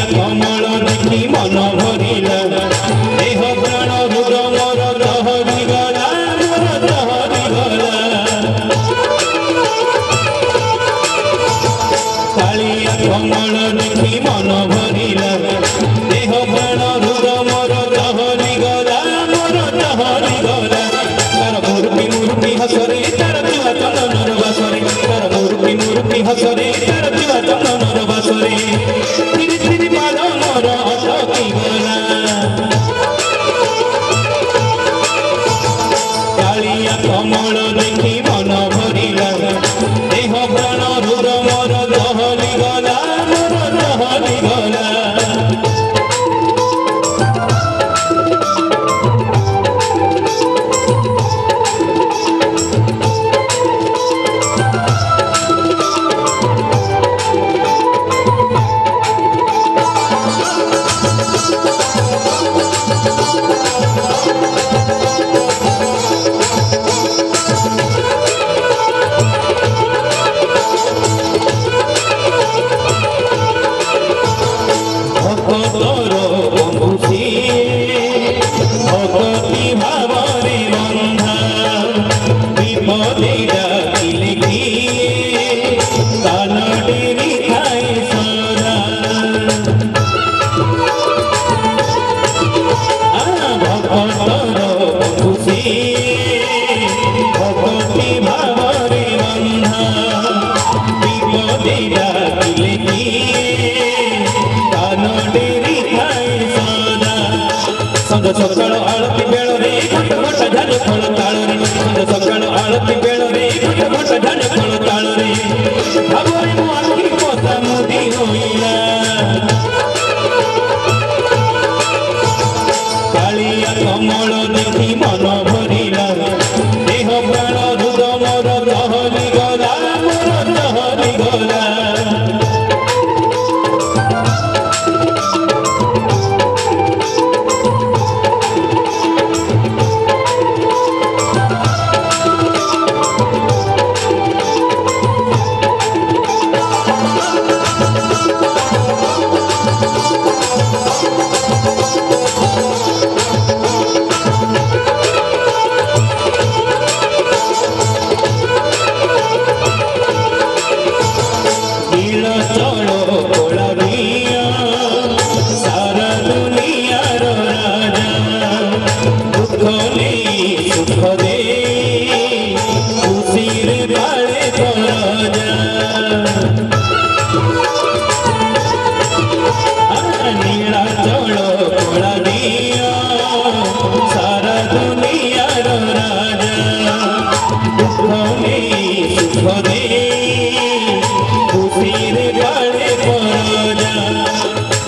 कालिया कमल देखी मन भरिला देह प्राण रुद्र मोर दहरी गला मोर दहरी गला कालिया कमल देखी मन भरिला देह प्राण रुद्र मोर दहरी गला मोर दहरी गला तार मूर्ति हसरे तार जुआ चंदन बासरे तार मूर्ति हसरे तार जुआ चंदन बासरे तिरि तिरि पाद मोर अटकी गला कालिया कमल देखी मन भरिला देह प्राण रुद्र मोर दहली गला मोर दहली गला भक्ति भावरे बंधा विपदे डाकिले कान डेरी थाए सदा भक्तर खुशी भक्ति भावरे बंधा विपदे डाकिले कान डेरी थाए सदा संग सकाळ आळती बेळ रे घट घट झाल फळ ताळ रे संग सकाळ आळती बेळ रे घट घट झाल फळ ताळ रे भावरे मो आखी पोता मुदी होइला कालिया कमल देखी मन भरिला देह प्राण रुद्र मोर दहली गला मोर दहली गला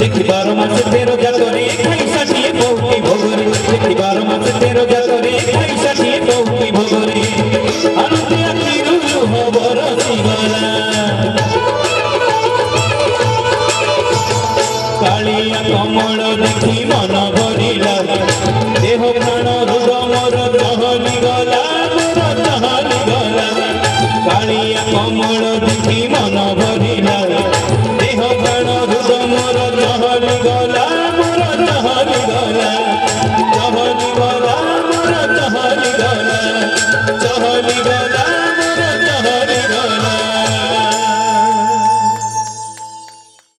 देखी 12 मास 13 जातरे खाई साठी बहुती भोगरे देखी 12 मास 13 जातरे खाई साठी बहुती भोगरे आनंद आखी लुह बरसी गला कालिया कमल देखी मन भरिला देह प्राण रुद्र मोर दहली गला मोर दहली गला कालिया कमल देखी मन